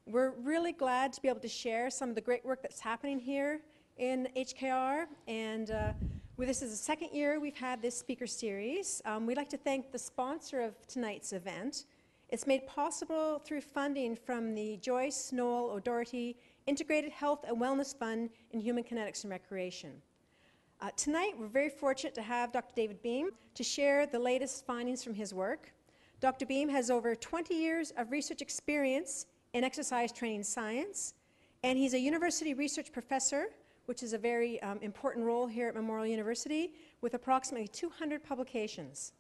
We're really glad to be able to share some of the great work that's happening here in HKR, and this is the second year we've had this speaker series. We'd like to thank the sponsor of tonight's event. It's made possible through funding from the Joyce Noel O'Doherty Integrated Health and Wellness Fund in Human Kinetics and Recreation. Tonight, we're very fortunate to have Dr. David Behm to share the latest findings from his work. Dr. Behm has over 20 years of research experience in exercise training science, and he's a university research professor, which is a very important role here at Memorial University, with approximately 200 publications.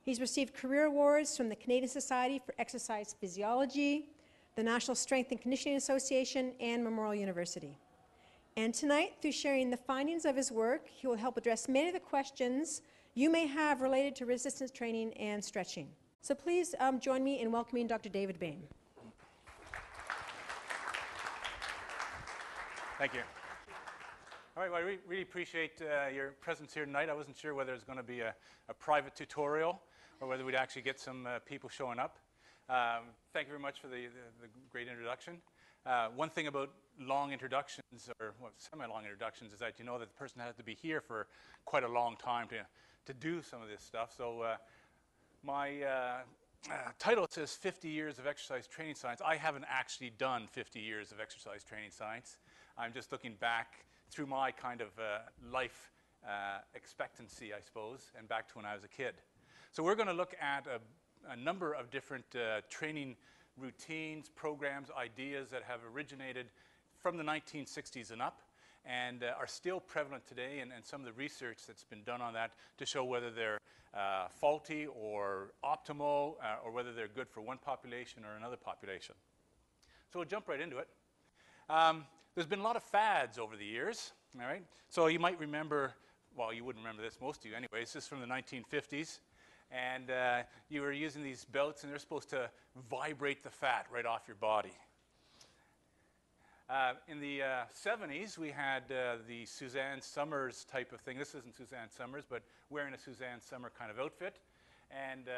He's received career awards from the Canadian Society for Exercise Physiology, the National Strength and Conditioning Association, and Memorial University. And tonight, through sharing the findings of his work, he will help address many of the questions you may have related to resistance training and stretching. So please join me in welcoming Dr. David Behm. Thank you. All right, well, I really appreciate your presence here tonight. I wasn't sure whether it was going to be a private tutorial or whether we'd actually get some people showing up. Thank you very much for the great introduction. One thing about long introductions, or semi-long introductions, is that you know that the person has to be here for quite a long time to do some of this stuff. So my title says 50 years of exercise training science. I haven't actually done 50 years of exercise training science. I'm just looking back through my kind of life expectancy, I suppose, and back to when I was a kid. So we're going to look at a number of different training routines, programs, ideas that have originated from the 1960s and up and are still prevalent today, and some of the research that's been done on that to show whether they're faulty or optimal or whether they're good for one population or another population. So we'll jump right into it. There's been a lot of fads over the years, all right? So you might remember, well, you wouldn't remember this, most of you anyways, this is from the 1950s. And you were using these belts, and they're supposed to vibrate the fat right off your body. In the 70s, we had the Suzanne Summers type of thing. This isn't Suzanne Summers, but wearing a Suzanne Summer kind of outfit. And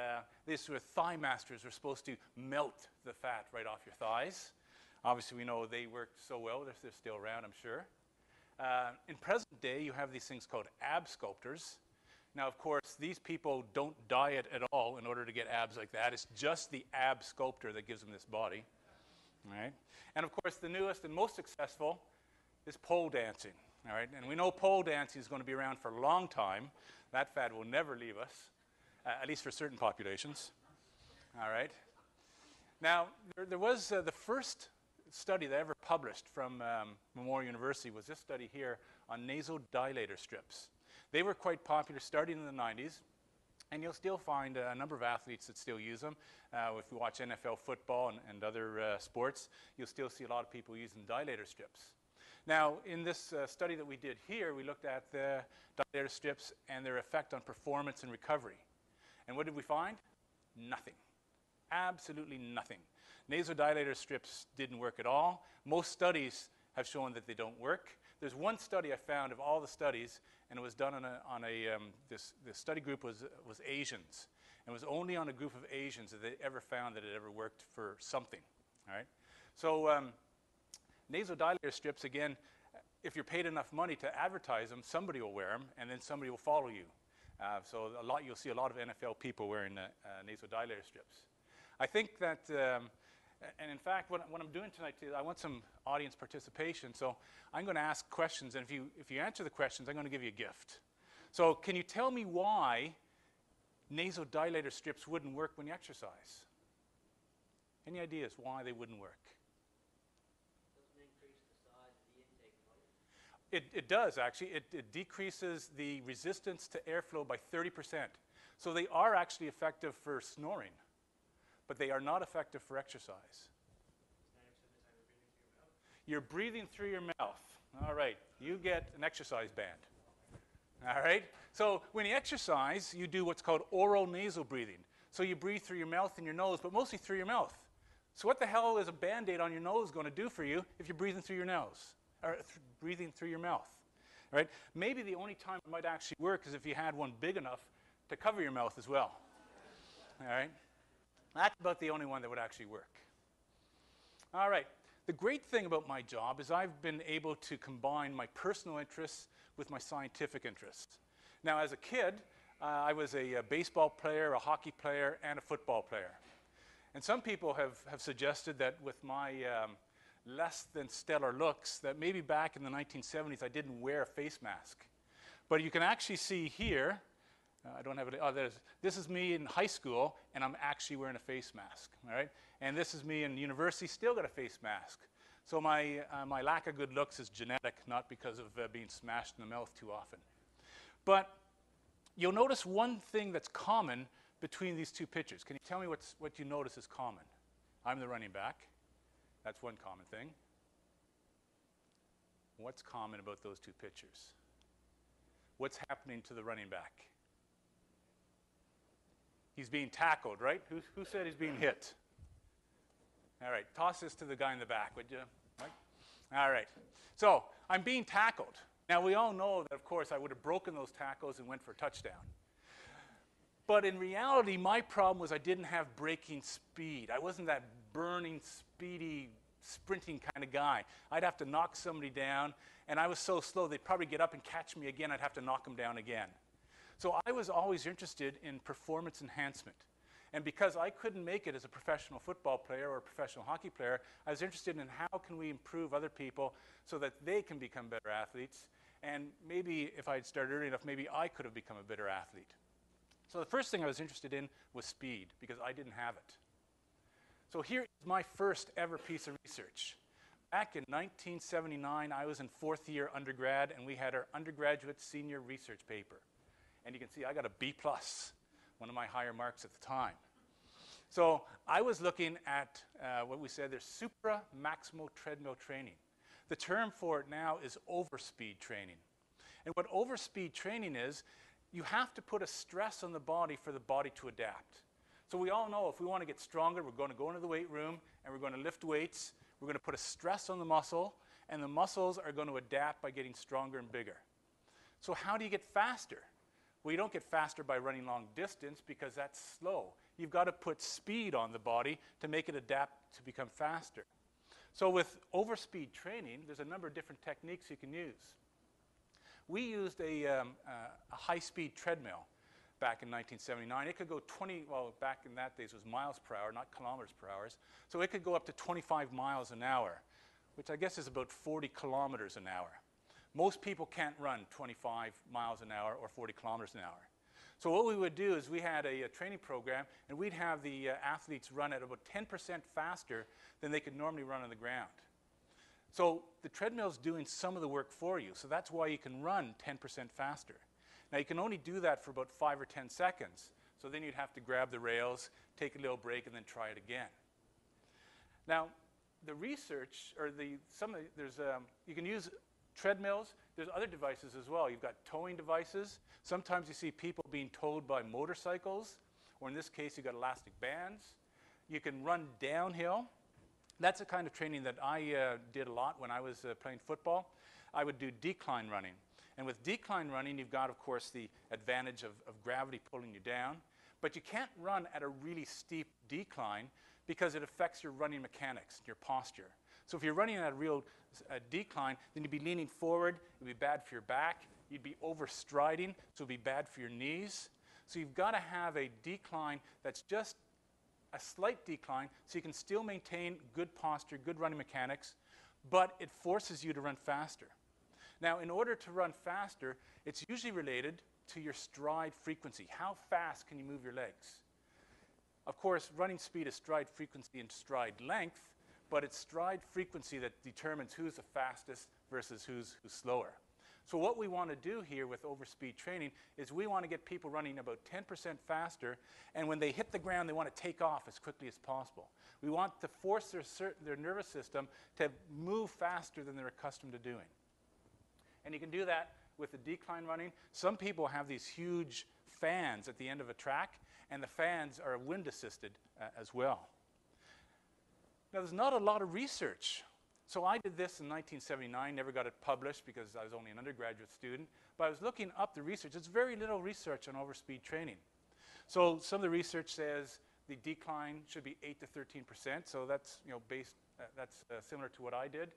these were thigh masters were supposed to melt the fat right off your thighs. Obviously, we know they worked so well. They're still around, I'm sure. In present day, you have these things called ab sculptors. Now, of course, these people don't diet at all in order to get abs like that. It's just the ab sculptor that gives them this body. All right? And, of course, the newest and most successful is pole dancing. All right? And we know pole dancing is going to be around for a long time. That fad will never leave us, at least for certain populations. All right? Now, there was the first study that ever published from Memorial University was this study here on nasal dilator strips. They were quite popular starting in the 90s, and you'll still find a number of athletes that still use them. If you watch NFL football and other sports, you'll still see a lot of people using dilator strips. Now, in this study that we did here, we looked at the dilator strips and their effect on performance and recovery. And what did we find? Nothing. Absolutely nothing. Nasodilator strips didn't work at all. Most studies have shown that they don't work. There's one study I found of all the studies, and it was done on this study group was Asians. And it was only on a group of Asians that they ever found that it ever worked for something. All right? So nasodilator strips, again, if you're paid enough money to advertise them, somebody will wear them, and then somebody will follow you. So you'll see a lot of NFL people wearing nasodilator strips. I think that, and in fact, what I'm doing tonight, I want some audience participation. So I'm going to ask questions, and if you answer the questions, I'm going to give you a gift. So can you tell me why nasodilator strips wouldn't work when you exercise? Any ideas why they wouldn't work? Doesn't increase the size of the intake volume. It does, actually. It decreases the resistance to airflow by 30%. So they are actually effective for snoring, but they are not effective for exercise. You're breathing through your mouth. All right, you get an exercise band. All right? So when you exercise, you do what's called oral nasal breathing. So you breathe through your mouth and your nose, but mostly through your mouth. So what the hell is a Band-Aid on your nose going to do for you if you're breathing through your nose, or breathing through your mouth? All right? Maybe the only time it might actually work is if you had one big enough to cover your mouth as well. All right? That's about the only one that would actually work. All right. The great thing about my job is I've been able to combine my personal interests with my scientific interests. Now, as a kid, I was a baseball player, a hockey player, and a football player. And some people have suggested that with my less than stellar looks, that maybe back in the 1970s I didn't wear a face mask. But you can actually see here, I don't have it, this is me in high school, and I'm actually wearing a face mask, all right? And this is me in university, still got a face mask. So my lack of good looks is genetic, not because of being smashed in the mouth too often. But you'll notice one thing that's common between these two pictures. Can you tell me what you notice is common? I'm the running back. That's one common thing. What's common about those two pictures? What's happening to the running back? He's being tackled, right? Who said he's being hit? All right, toss this to the guy in the back, would you? Right? All right, so I'm being tackled. Now, we all know that, of course, I would have broken those tackles and went for a touchdown. But in reality, my problem was I didn't have breaking speed. I wasn't that burning, speedy, sprinting kind of guy. I'd have to knock somebody down, and I was so slow, they'd probably get up and catch me again. I'd have to knock them down again. So I was always interested in performance enhancement. And because I couldn't make it as a professional football player or a professional hockey player, I was interested in how can we improve other people so that they can become better athletes. And maybe if I had started early enough, maybe I could have become a better athlete. So the first thing I was interested in was speed, because I didn't have it. So here is my first ever piece of research. Back in 1979, I was in 4th year undergrad, and we had our undergraduate senior research paper. And you can see I got a B+, one of my higher marks at the time. So I was looking at what we said, there's Supra Maximal Treadmill training. The term for it now is overspeed training. And what overspeed training is, you have to put a stress on the body for the body to adapt. So we all know if we want to get stronger, we're going to go into the weight room and we're going to lift weights. We're going to put a stress on the muscle, and the muscles are going to adapt by getting stronger and bigger. So how do you get faster? Well, you don't get faster by running long distance because that's slow. You've got to put speed on the body to make it adapt to become faster. So with overspeed training, there's a number of different techniques you can use. We used a high-speed treadmill back in 1979. It could go back in that days it was miles per hour, not kilometers per hour. So it could go up to 25 miles an hour, which I guess is about 40 kilometers an hour. Most people can't run 25 miles an hour or 40 kilometers an hour. So what we would do is we had a training program, and we'd have the athletes run at about 10% faster than they could normally run on the ground. So the treadmill's doing some of the work for you, so that's why you can run 10% faster. Now you can only do that for about 5 or 10 seconds, so then you'd have to grab the rails, take a little break, and then try it again. Now the research, or you can use treadmills. There's other devices as well. You've got towing devices. Sometimes you see people being towed by motorcycles, or in this case, you've got elastic bands. You can run downhill. That's the kind of training that I did a lot when I was playing football. I would do decline running. And with decline running, you've got, of course, the advantage of gravity pulling you down. But you can't run at a really steep decline because it affects your running mechanics, your posture. So if you're running at a real decline, then you'd be leaning forward. It would be bad for your back. You'd be overstriding, so it would be bad for your knees. So you've got to have a decline that's just a slight decline so you can still maintain good posture, good running mechanics, but it forces you to run faster. Now, in order to run faster, it's usually related to your stride frequency. How fast can you move your legs? Of course, running speed is stride frequency and stride length, but it's stride frequency that determines who's the fastest versus who's slower. So what we want to do here with overspeed training is we want to get people running about 10% faster, and when they hit the ground, they want to take off as quickly as possible. We want to force their nervous system to move faster than they're accustomed to doing. And you can do that with the decline running. Some people have these huge fans at the end of a track, and the fans are wind assisted as well. Now, there's not a lot of research. So I did this in 1979, never got it published because I was only an undergraduate student, but I was looking up the research. There's very little research on overspeed training. So some of the research says the decline should be 8 to 13%, so that's based that's similar to what I did.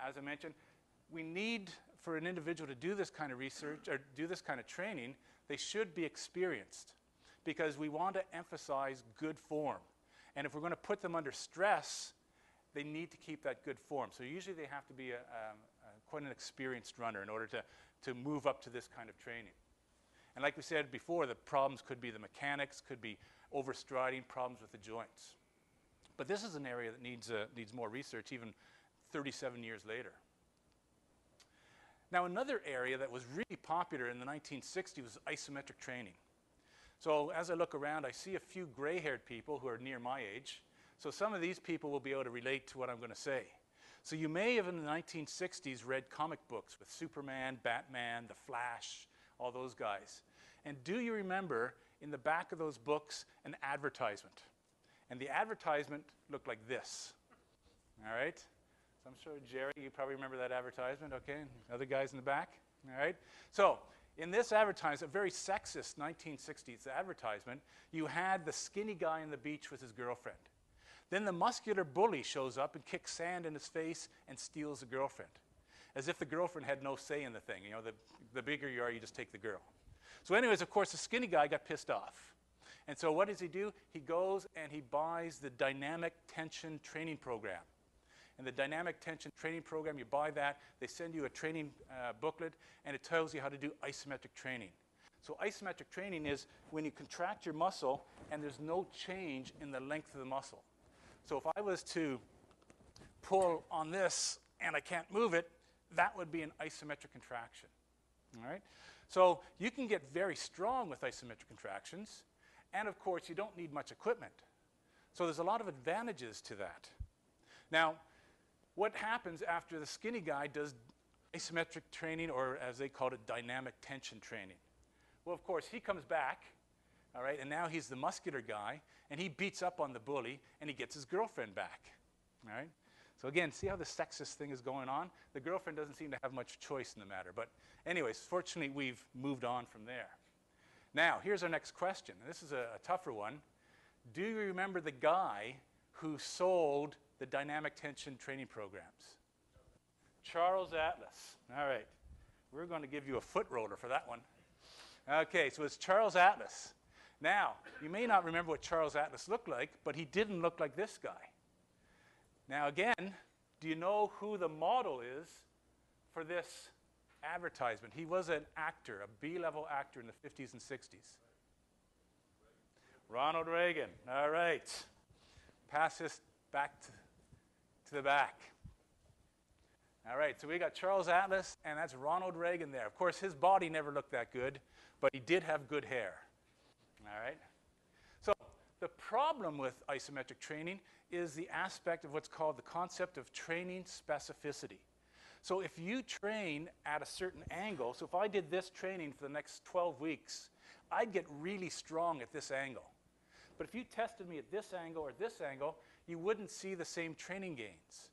As I mentioned, we need, for an individual to do this kind of research or do this kind of training, they should be experienced, because we want to emphasize good form. And if we're going to put them under stress, they need to keep that good form. So usually they have to be quite an experienced runner in order to move up to this kind of training. And like we said before, the problems could be the mechanics, could be overstriding, problems with the joints. But this is an area that needs more research, even 37 years later. Now, another area that was really popular in the 1960s was isometric training. So as I look around, I see a few gray-haired people who are near my age. So some of these people will be able to relate to what I'm going to say. So you may have in the 1960s read comic books with Superman, Batman, The Flash, all those guys. And do you remember in the back of those books an advertisement? And the advertisement looked like this. All right? So I'm sure, Jerry, you probably remember that advertisement, okay? Other guys in the back, all right? So in this advertisement, a very sexist 1960s advertisement, you had the skinny guy on the beach with his girlfriend. Then the muscular bully shows up and kicks sand in his face and steals the girlfriend, as if the girlfriend had no say in the thing. You know, the bigger you are, you just take the girl. So anyways, of course, the skinny guy got pissed off. And so what does he do? He goes and he buys the dynamic tension training program. And the dynamic tension training program, you buy that, they send you a training booklet, and it tells you how to do isometric training. So isometric training is when you contract your muscle and there's no change in the length of the muscle. So if I was to pull on this and I can't move it, that would be an isometric contraction. All right? So you can get very strong with isometric contractions, and of course you don't need much equipment. So there's a lot of advantages to that. Now, what happens after the skinny guy does isometric training, or as they called it, dynamic tension training? Well, of course, he comes back, all right, and now he's the muscular guy, and he beats up on the bully, and he gets his girlfriend back, all right? So again, see how the sexist thing is going on? The girlfriend doesn't seem to have much choice in the matter. But anyways, fortunately, we've moved on from there. Now, here's our next question. This is a tougher one. Do you remember the guy who sold the dynamic tension training programs? Charles Atlas. All right. We're going to give you a foot roller for that one. Okay, so it's Charles Atlas. Now, you may not remember what Charles Atlas looked like, but he didn't look like this guy. Now again, do you know who the model is for this advertisement? He was an actor, a B-level actor in the 50s and 60s. Ronald Reagan. All right. Pass this back to the back. All right, so we got Charles Atlas, and that's Ronald Reagan there. Of course, his body never looked that good, but he did have good hair. All right? So the problem with isometric training is the aspect of what's called the concept of training specificity. So if you train at a certain angle, so if I did this training for the next 12 weeks, I'd get really strong at this angle. But if you tested me at this angle or this angle, you wouldn't see the same training gains.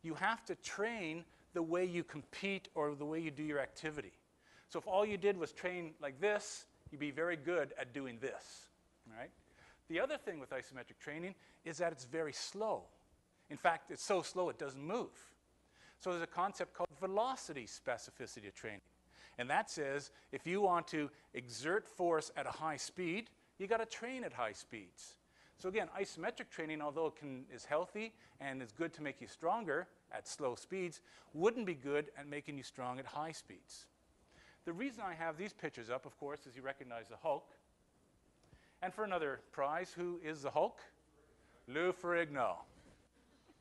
You have to train the way you compete or the way you do your activity. So if all you did was train like this, you'd be very good at doing this, all right? The other thing with isometric training is that it's very slow. In fact, it's so slow it doesn't move. So there's a concept called velocity specificity of training. And that says if you want to exert force at a high speed, you got to train at high speeds. So again, isometric training, although it is healthy and is good to make you stronger at slow speeds, wouldn't be good at making you strong at high speeds. The reason I have these pictures up, of course, is you recognize the Hulk. And for another prize, who is the Hulk? Lou Ferrigno.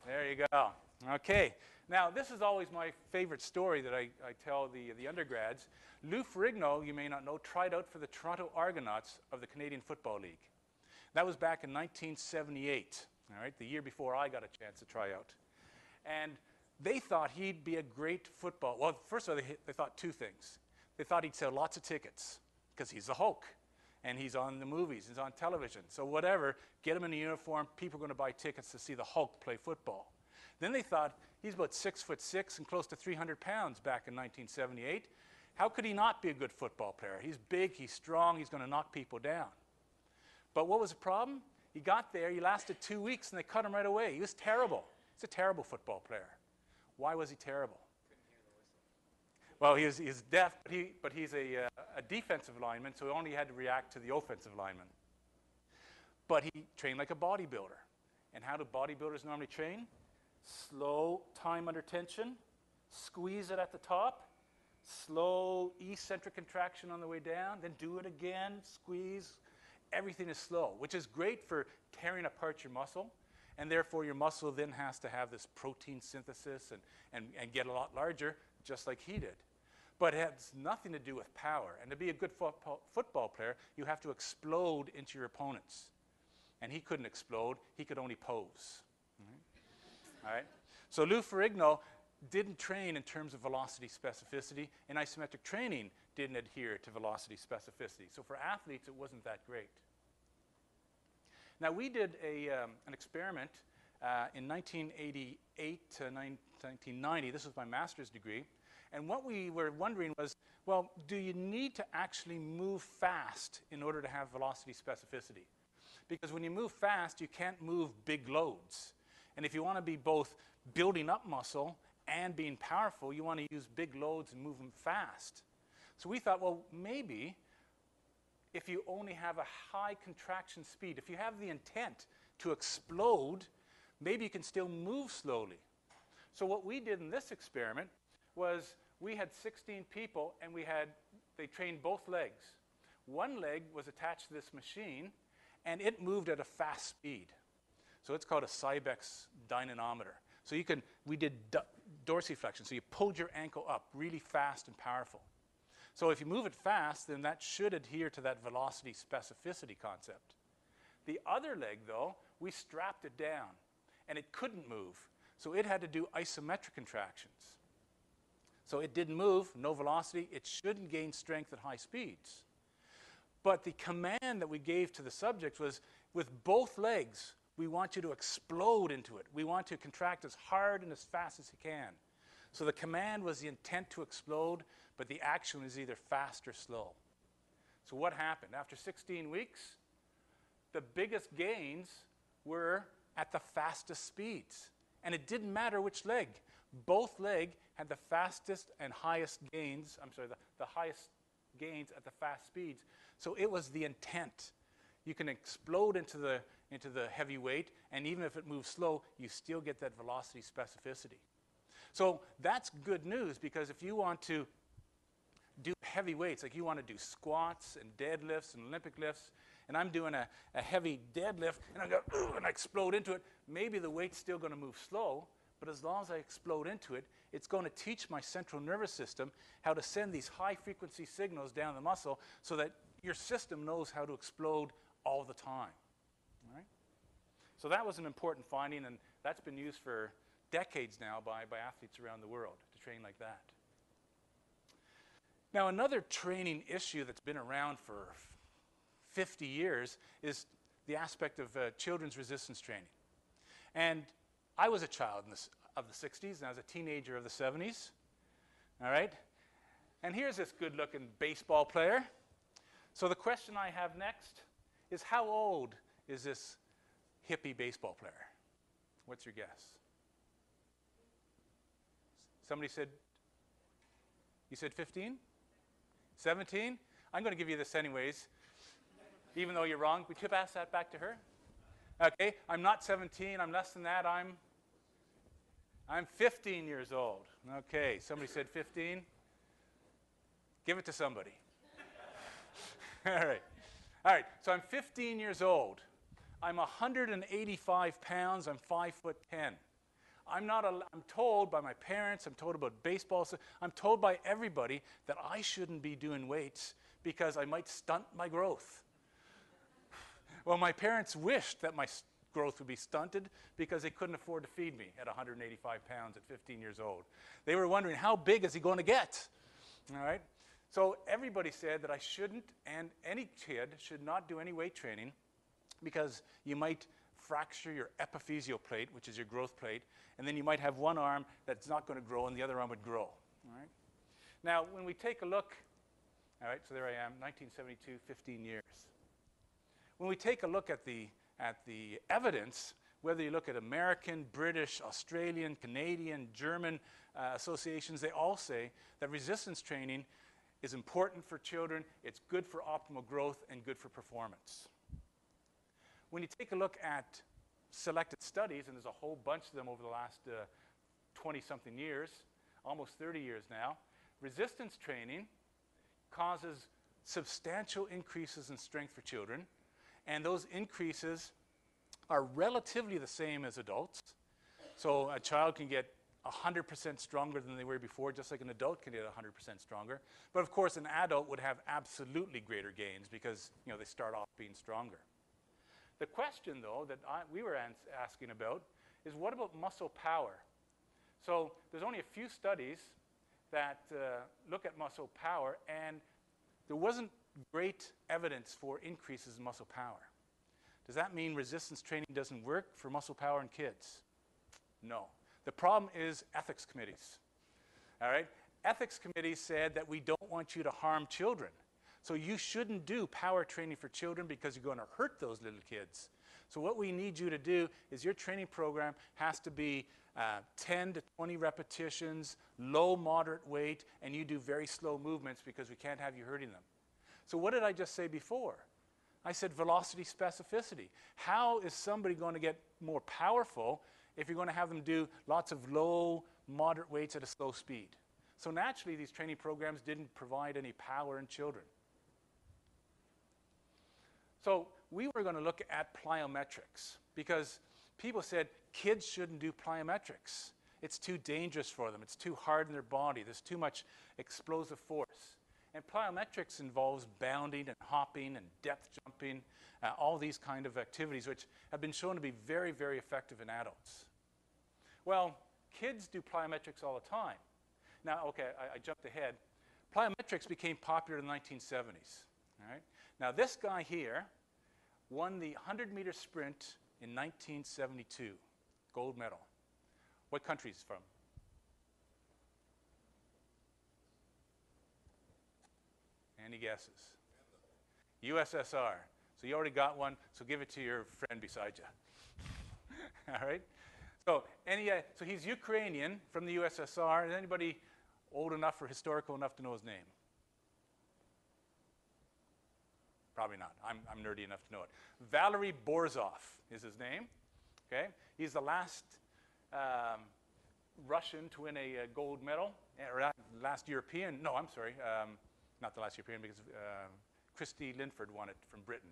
There you go. Okay. Now, this is always my favorite story that I tell the undergrads. Lou Ferrigno, you may not know, tried out for the Toronto Argonauts of the Canadian Football League. That was back in 1978, all right, the year before I got a chance to try out. And they thought he'd be a great football. Well, first of all, they thought two things. They thought he'd sell lots of tickets because he's the Hulk. And he's on the movies, he's on television. So whatever, get him in a uniform, people are going to buy tickets to see the Hulk play football. Then they thought, he's about 6'6" and close to 300 pounds back in 1978. How could he not be a good football player? He's big, he's strong, he's going to knock people down. But what was the problem? He got there, he lasted 2 weeks, and they cut him right away. He was terrible. He's a terrible football player. Why was he terrible? Well, he's deaf, but he's a defensive lineman, so he only had to react to the offensive lineman. But he trained like a bodybuilder. And how do bodybuilders normally train? Slow time under tension, squeeze it at the top, slow eccentric contraction on the way down, then do it again, squeeze. Everything is slow, which is great for tearing apart your muscle, and therefore your muscle then has to have this protein synthesis and get a lot larger, just like he did. But it has nothing to do with power. And to be a good football player, you have to explode into your opponents. And he couldn't explode, he could only pose. All right? So Lou Ferrigno didn't train in terms of velocity specificity, and isometric training didn't adhere to velocity specificity. So for athletes, it wasn't that great. Now, we did an experiment in 1988 to 1990. This was my master's degree. And what we were wondering was, well, do you need to actually move fast in order to have velocity specificity? Because when you move fast, you can't move big loads. And if you want to be both building up muscle and being powerful, you want to use big loads and move them fast. So we thought, well, maybe if you only have a high contraction speed, if you have the intent to explode, maybe you can still move slowly. So what we did in this experiment was we had 16 people, and they trained both legs. One leg was attached to this machine, and it moved at a fast speed. So it's called a Cybex Dynamometer. So we did dorsiflexion, so you pulled your ankle up really fast and powerful. So if you move it fast, then that should adhere to that velocity specificity concept. The other leg, though, we strapped it down, and it couldn't move. So it had to do isometric contractions. So it didn't move, no velocity. It shouldn't gain strength at high speeds. But the command that we gave to the subjects was, with both legs, we want you to explode into it. We want to contract as hard and as fast as you can. So the command was the intent to explode, but the action was either fast or slow. So what happened? After 16 weeks, the biggest gains were at the fastest speeds. And it didn't matter which leg. Both legs had the fastest and highest gains, the highest gains at the fast speeds. So it was the intent. You can explode into the heavy weight, and even if it moves slow, you still get that velocity specificity. So that's good news, because if you want to do heavy weights, like you want to do squats and deadlifts and Olympic lifts, and I'm doing a heavy deadlift, and I go, ooh, and I explode into it, maybe the weight's still going to move slow, but as long as I explode into it, it's going to teach my central nervous system how to send these high-frequency signals down the muscle so that your system knows how to explode all the time. All right? So that was an important finding, and that's been used for decades now by athletes around the world to train like that. Now, another training issue that's been around for 50 years is the aspect of children's resistance training. And I was a child of the 60s, and I was a teenager of the 70s. All right? And here's this good-looking baseball player. So the question I have next is, how old is this hippie baseball player? What's your guess? Somebody said, you said 15? 17? I'm going to give you this anyways, even though you're wrong. Would you pass that back to her? Okay, I'm not 17. I'm less than that. I'm 15 years old. Okay, somebody said 15. Give it to somebody. All right. All right, so I'm 15 years old. I'm 185 pounds. I'm 5'10". I'm told by my parents, I'm told about baseball, I'm told by everybody that I shouldn't be doing weights because I might stunt my growth. Well, my parents wished that my growth would be stunted because they couldn't afford to feed me at 185 pounds at 15 years old. They were wondering, how big is he going to get? All right? So everybody said that I shouldn't, and any kid should not do any weight training because you might fracture your epiphyseal plate, which is your growth plate, and then you might have one arm that's not going to grow and the other arm would grow. All right? Now, when we take a look, all right, so there I am, 1972, 15 years. When we take a look at the evidence, whether you look at American, British, Australian, Canadian, German associations, they all say that resistance training is important for children, it's good for optimal growth, and good for performance. When you take a look at selected studies, and there's a whole bunch of them over the last 20-something years, almost 30 years now, resistance training causes substantial increases in strength for children, and those increases are relatively the same as adults. So a child can get 100% stronger than they were before, just like an adult can get 100% stronger. But of course, an adult would have absolutely greater gains because they start off being stronger. The question, though, that we were asking about is, what about muscle power? So there's only a few studies that look at muscle power, and there wasn't great evidence for increases in muscle power. Does that mean resistance training doesn't work for muscle power in kids? No. The problem is ethics committees. All right? Ethics committees said that we don't want you to harm children. So you shouldn't do power training for children because you're going to hurt those little kids. So what we need you to do is your training program has to be 10 to 20 repetitions, low, moderate weight, and you do very slow movements because we can't have you hurting them. So what did I just say before? I said velocity specificity. How is somebody going to get more powerful if you're going to have them do lots of low, moderate weights at a slow speed? So naturally, these training programs didn't provide any power in children. So we were going to look at plyometrics because people said kids shouldn't do plyometrics. It's too dangerous for them. It's too hard in their body. There's too much explosive force. And plyometrics involves bounding and hopping and depth jumping, all these kind of activities which have been shown to be very, very effective in adults. Well, kids do plyometrics all the time. Now, okay, I jumped ahead. Plyometrics became popular in the 1970s. All right? Now, this guy here won the 100-meter sprint in 1972, gold medal. What country is he from? Any guesses? USSR. So you already got one, so give it to your friend beside you. All right? So, so he's Ukrainian from the USSR. Is anybody old enough or historical enough to know his name? Probably not. I'm nerdy enough to know it. Valery Borzov is his name. Okay? He's the last Russian to win a gold medal, or last European. No, I'm sorry. Not the last European, because Christy Linford won it from Britain.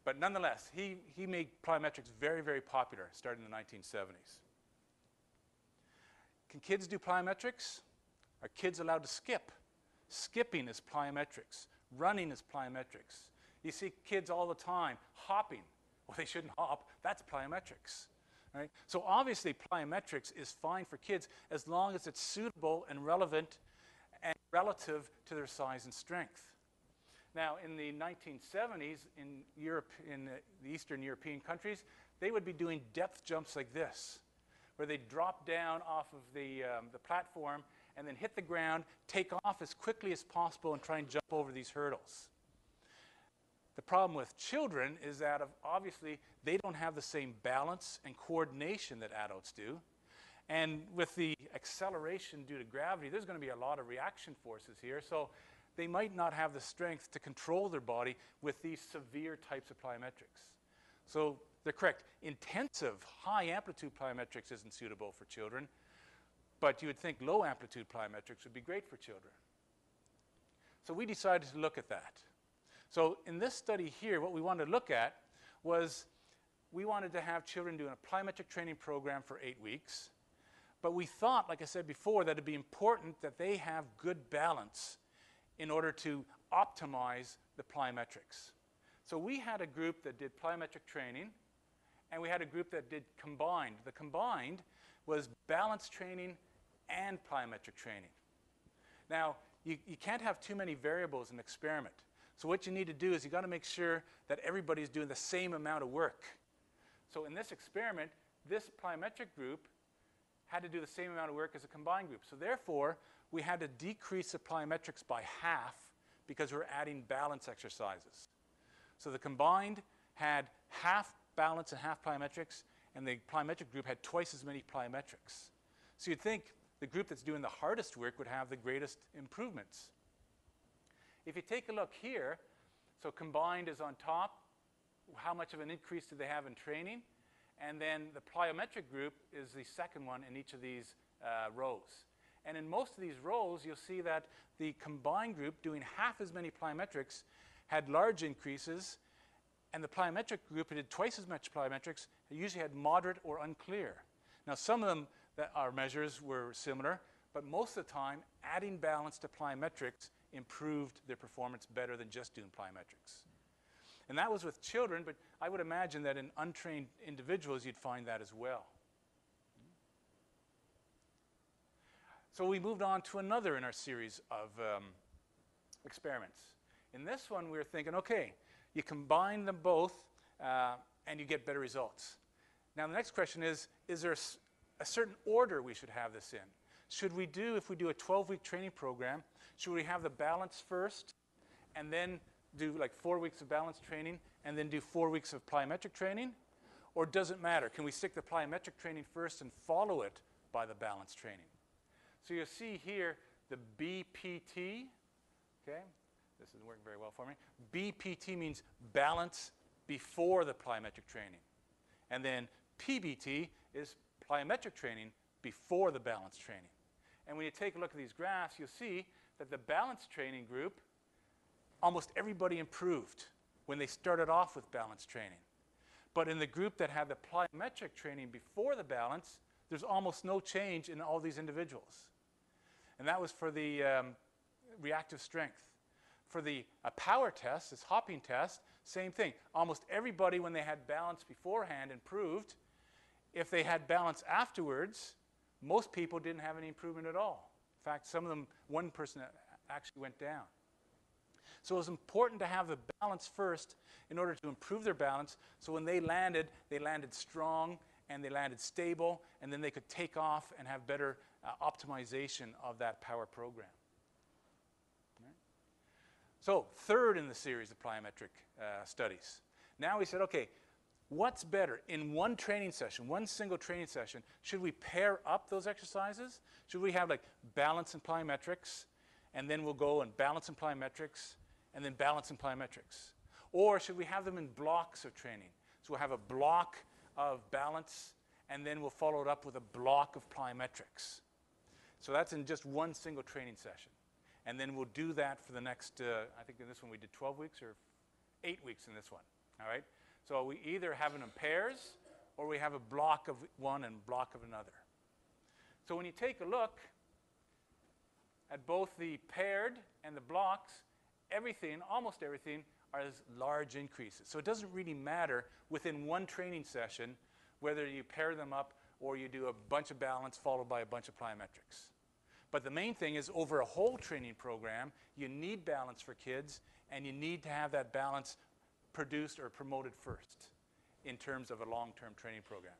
But nonetheless, he made plyometrics very, very popular starting in the 1970s. Can kids do plyometrics? Are kids allowed to skip? Skipping is plyometrics. Running is plyometrics. You see kids all the time hopping. Well, they shouldn't hop. That's plyometrics. Right? So obviously, plyometrics is fine for kids as long as it's suitable and relevant and relative to their size and strength. Now, in the 1970s, in Europe, in the Eastern European countries, they would be doing depth jumps like this, where they'd drop down off of the platform and then hit the ground, take off as quickly as possible, and try and jump over these hurdles. The problem with children is that obviously they don't have the same balance and coordination that adults do. And with the acceleration due to gravity, there's going to be a lot of reaction forces here. So they might not have the strength to control their body with these severe types of plyometrics. So they're correct. Intensive, high-amplitude plyometrics isn't suitable for children. But you would think low-amplitude plyometrics would be great for children. So we decided to look at that. So in this study here, what we wanted to look at was we wanted to have children doing a plyometric training program for 8 weeks. But we thought, like I said before, that it'd be important that they have good balance in order to optimize the plyometrics. So we had a group that did plyometric training, and we had a group that did combined. The combined was balance training and plyometric training. Now, you can't have too many variables in an experiment. So what you need to do is you got to make sure that everybody's doing the same amount of work. So in this experiment, this plyometric group had to do the same amount of work as a combined group. So therefore, we had to decrease the plyometrics by half because we're adding balance exercises. So the combined had half balance and half plyometrics, and the plyometric group had twice as many plyometrics. So you'd think the group that's doing the hardest work would have the greatest improvements. If you take a look here, so combined is on top, how much of an increase do they have in training? And then the plyometric group is the second one in each of these rows. And in most of these rows, you'll see that the combined group doing half as many plyometrics had large increases, and the plyometric group that did twice as much plyometrics usually had moderate or unclear. Now, some of them, our measures were similar, but most of the time, adding balance to plyometrics improved their performance better than just doing plyometrics. And that was with children, but I would imagine that in untrained individuals, you'd find that as well. So we moved on to another in our series of experiments. In this one, we were thinking, okay, you combine them both and you get better results. Now, the next question is there a certain order we should have this in? Should we do, if we do a 12-week training program, should we have the balance first and then do like 4 weeks of balance training and then do 4 weeks of plyometric training? Or does it matter? Can we stick the plyometric training first and follow it by the balance training? So you'll see here the BPT, okay? This isn't working very well for me. BPT means balance before the plyometric training. And then PBT is plyometric training before the balance training. And when you take a look at these graphs, you'll see that the balance training group, almost everybody improved when they started off with balance training. But in the group that had the plyometric training before the balance, there's almost no change in all these individuals. And that was for the reactive strength. For the power test, this hopping test, same thing. Almost everybody, when they had balance beforehand, improved. If they had balance afterwards, most people didn't have any improvement at all. In fact, some of them, one person actually went down. So it was important to have the balance first in order to improve their balance, so when they landed strong and they landed stable, and then they could take off and have better optimization of that power program. Right? So third in the series of plyometric studies. Now we said, okay, what's better? In one training session, one single training session, should we pair up those exercises? Should we have like balance and plyometrics, and then we'll go and balance and plyometrics, and then balance and plyometrics? Or should we have them in blocks of training? So we'll have a block of balance, and then we'll follow it up with a block of plyometrics. So that's in just one single training session. And then we'll do that for the next, I think in this one we did 12 weeks or 8 weeks in this one, all right? So we either have them in pairs, or we have a block of one and a block of another. So when you take a look at both the paired and the blocks, everything, almost everything, are large increases. So it doesn't really matter within one training session whether you pair them up or you do a bunch of balance followed by a bunch of plyometrics. But the main thing is over a whole training program, you need balance for kids, and you need to have that balance produced or promoted first in terms of a long-term training program.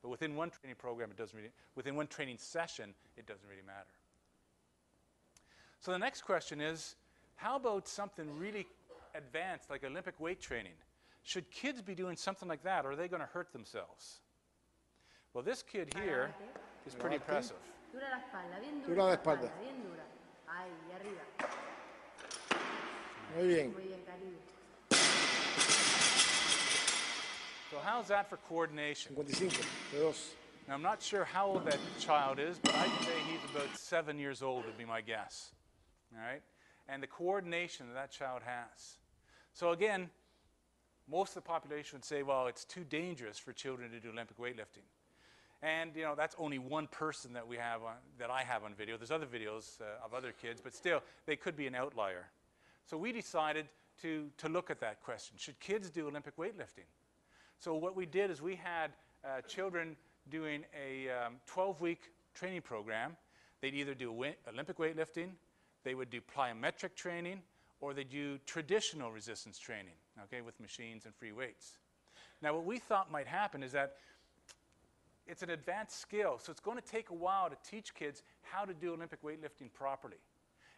But within one training program, it doesn't really, within one training session, it doesn't really matter. So the next question is, how about something really advanced like Olympic weight training? Should kids be doing something like that, or are they going to hurt themselves? Well, this kid here is pretty impressive. Dura la espalda, bien dura. Dura la espalda. Bien dura. Ahí, y arriba. Muy bien. Muy bien, cariño. So how's that for coordination? 55, de dos. Now, I'm not sure how old that child is, but I'd say he's about 7 years old would be my guess. All right? And the coordination that child has. So again, most of the population would say, well, it's too dangerous for children to do Olympic weightlifting. And you know, that's only one person that we have on, that I have on video. There's other videos of other kids, but still, they could be an outlier. So we decided to look at that question. Should kids do Olympic weightlifting? So what we did is we had children doing a 12-week training program. They'd either do Olympic weightlifting, they would do plyometric training, or they'd do traditional resistance training, okay, with machines and free weights. Now, what we thought might happen is that it's an advanced skill, so it's going to take a while to teach kids how to do Olympic weightlifting properly.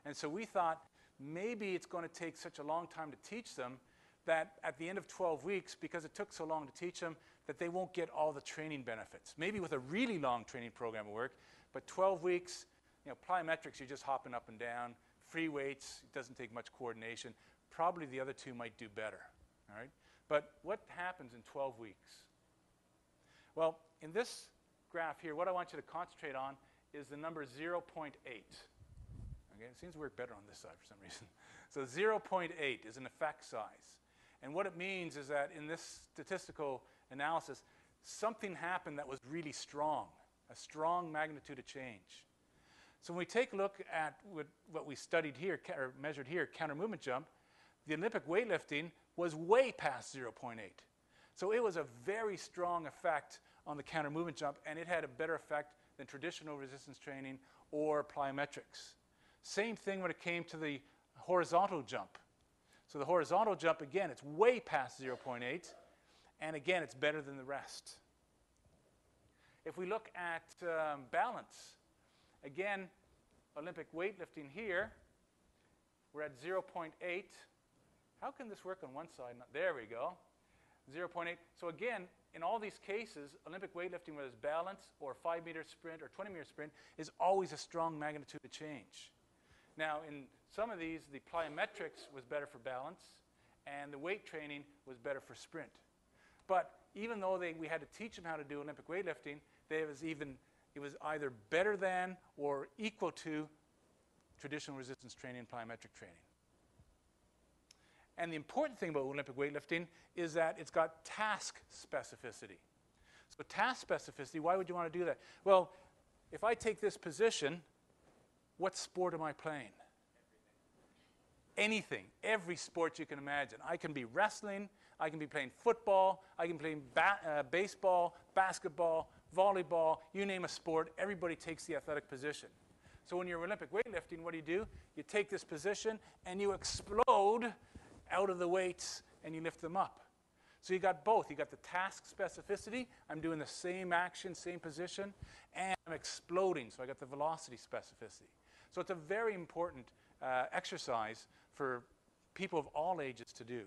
And so we thought maybe it's going to take such a long time to teach them that at the end of 12 weeks, because it took so long to teach them, that they won't get all the training benefits. Maybe with a really long training program will work, but 12 weeks, plyometrics, you're just hopping up and down. Free weights, it doesn't take much coordination. Probably the other two might do better, all right? But what happens in 12 weeks? Well, in this graph here, what I want you to concentrate on is the number 0.8. Okay, it seems to work better on this side for some reason. So 0.8 is an effect size. And what it means is that in this statistical analysis, something happened that was really strong, a strong magnitude of change. So when we take a look at what we studied here, or measured here, counter movement jump, the Olympic weightlifting was way past 0.8. So it was a very strong effect on the counter movement jump, and it had a better effect than traditional resistance training or plyometrics. Same thing when it came to the horizontal jump. So the horizontal jump, again, it's way past 0.8, and again, it's better than the rest. If we look at balance, again, Olympic weightlifting here, we're at 0.8. How can this work on one side? There we go, 0.8. So again, in all these cases, Olympic weightlifting, whether it's balance or 5-meter sprint or 20-meter sprint, is always a strong magnitude of change. Now, in some of these, the plyometrics was better for balance, and the weight training was better for sprint. But even though we had to teach them how to do Olympic weightlifting, it was either better than or equal to traditional resistance training and plyometric training. And the important thing about Olympic weightlifting is that it's got task specificity. So task specificity, why would you want to do that? Well, if I take this position, what sport am I playing? Anything, every sport you can imagine. I can be wrestling, I can be playing football, I can play baseball, basketball, volleyball, you name a sport, everybody takes the athletic position. So when you're Olympic weightlifting, what do? You take this position and you explode out of the weights and you lift them up. So you got both. You got the task specificity, I'm doing the same action, same position, and I'm exploding, so I got the velocity specificity. So it's a very important exercise for people of all ages to do.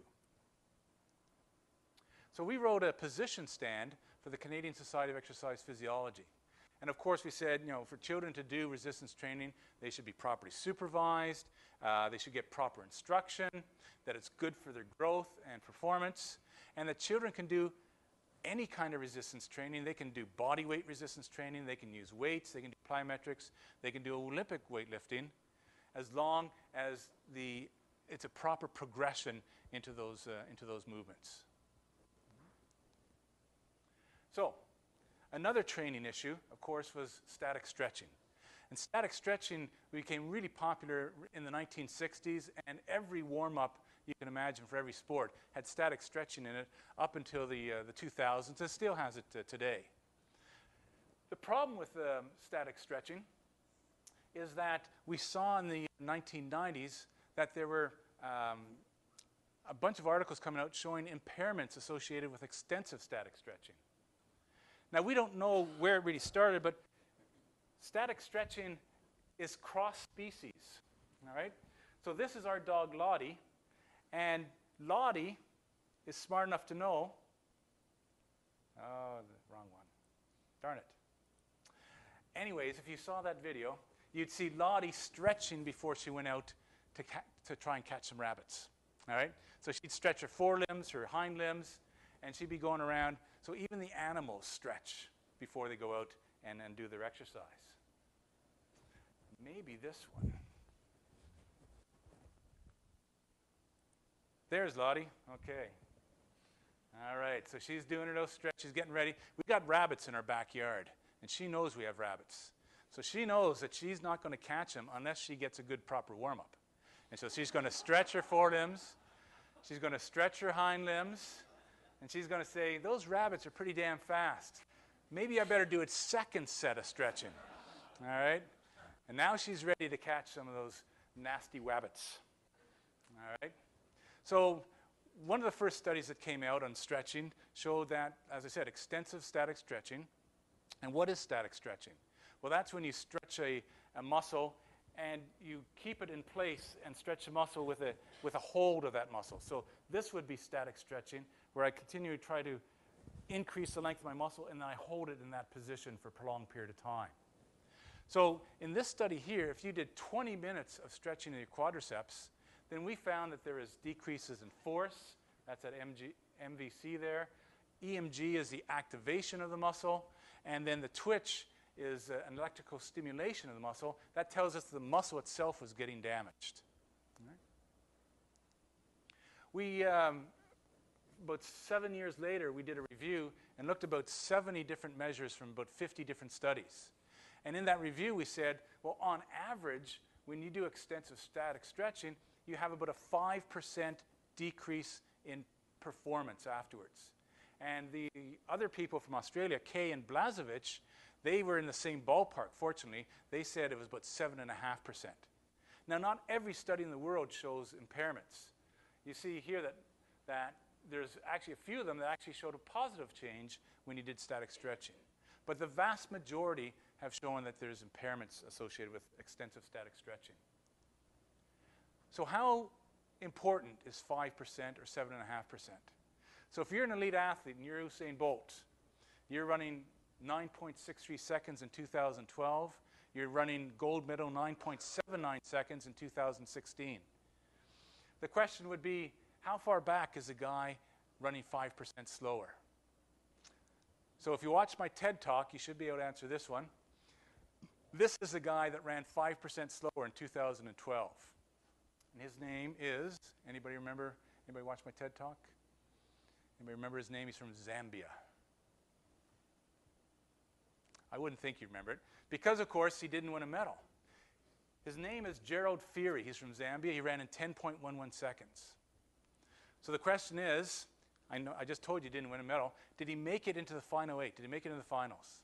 So we wrote a position stand for the Canadian Society of Exercise Physiology. And of course we said, for children to do resistance training, they should be properly supervised, they should get proper instruction, that it's good for their growth and performance, and that children can do any kind of resistance training. They can do body weight resistance training, they can use weights, they can do plyometrics, they can do Olympic weightlifting, as long as it's a proper progression into those movements. So, another training issue, of course, was static stretching. And static stretching became really popular in the 1960s, and every warm-up you can imagine for every sport had static stretching in it up until the 2000s. It still has it today. The problem with static stretching is that we saw in the 1990s that there were a bunch of articles coming out showing impairments associated with extensive static stretching. Now, we don't know where it really started, but static stretching is cross-species, all right? So this is our dog, Lottie, and Lottie is smart enough to know, oh, the wrong one, darn it. Anyways, if you saw that video, you'd see Lottie stretching before she went out to try and catch some rabbits, all right? So she'd stretch her forelimbs, her hind limbs, and she'd be going around. So even the animals stretch before they go out and do their exercise. Maybe this one. There's Lottie. Okay. All right, so she's doing her little stretch. She's getting ready. We've got rabbits in our backyard, and she knows we have rabbits. So she knows that she's not going to catch them unless she gets a good proper warm-up. And so she's going to stretch her forelimbs. She's going to stretch her hind limbs. And she's going to say, those rabbits are pretty damn fast. Maybe I better do a second set of stretching. All right? And now she's ready to catch some of those nasty wabbits. All right? So one of the first studies that came out on stretching showed that, as I said, extensive static stretching. And what is static stretching? Well, that's when you stretch a muscle and you keep it in place and stretch the muscle with a hold of that muscle. So this would be static stretching, where I continue to try to increase the length of my muscle, and then I hold it in that position for a prolonged period of time. So in this study here, if you did 20 minutes of stretching in your quadriceps, then we found that there is decreases in force. That's at MVC there. EMG is the activation of the muscle, and then the twitch is an electrical stimulation of the muscle. That tells us the muscle itself was getting damaged. All right. We, about 7 years later, we did a review and looked at about 70 different measures from about 50 different studies. And in that review, we said, well, on average, when you do extensive static stretching, you have about a 5% decrease in performance afterwards. And the other people from Australia, Kay and Blazovic, they were in the same ballpark, fortunately. They said it was about 7.5%. Now, not every study in the world shows impairments. You see here that there's actually a few of them that actually showed a positive change when you did static stretching. But the vast majority have shown that there's impairments associated with extensive static stretching. So how important is 5% or 7.5%? So if you're an elite athlete and you're Usain Bolt, you're running 9.63 seconds in 2012, you're running gold medal 9.79 seconds in 2016. The question would be, how far back is a guy running 5% slower? So if you watch my TED Talk, you should be able to answer this one. This is a guy that ran 5% slower in 2012. And his name is, anybody remember, anybody watch my TED Talk? Anybody remember his name? He's from Zambia. I wouldn't think you remember it, because of course he didn't win a medal. His name is Gerald Feary. He's from Zambia. He ran in 10.11 seconds. So the question is, I just told you he didn't win a medal. Did he make it into the final 8? Did he make it into the finals?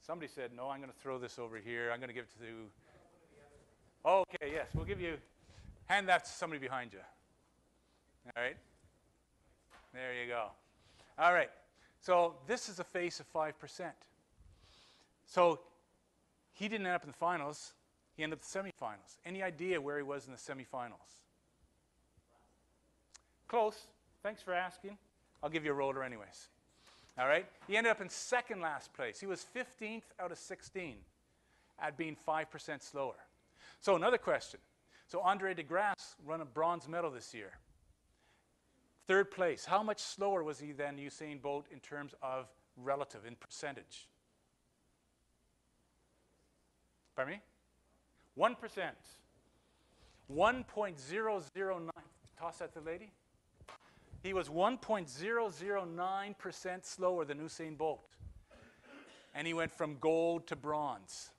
Somebody said, no, I'm going to throw this over here. I'm going to give it to... Oh, okay, yes, we'll give you... Hand that to somebody behind you. All right? There you go. All right. So this is the face of 5%. So he didn't end up in the finals. He ended up in the semifinals. Any idea where he was in the semifinals? Close. Thanks for asking. I'll give you a roller anyways. All right? He ended up in second last place. He was 15th out of 16 at being 5% slower. So another question. So Andre DeGrasse won a bronze medal this year. Third place. How much slower was he than Usain Bolt in terms of relative, in percentage? Pardon me? 1%. 1.009. Toss that to the lady. He was 1.009% slower than Usain Bolt. And he went from gold to bronze.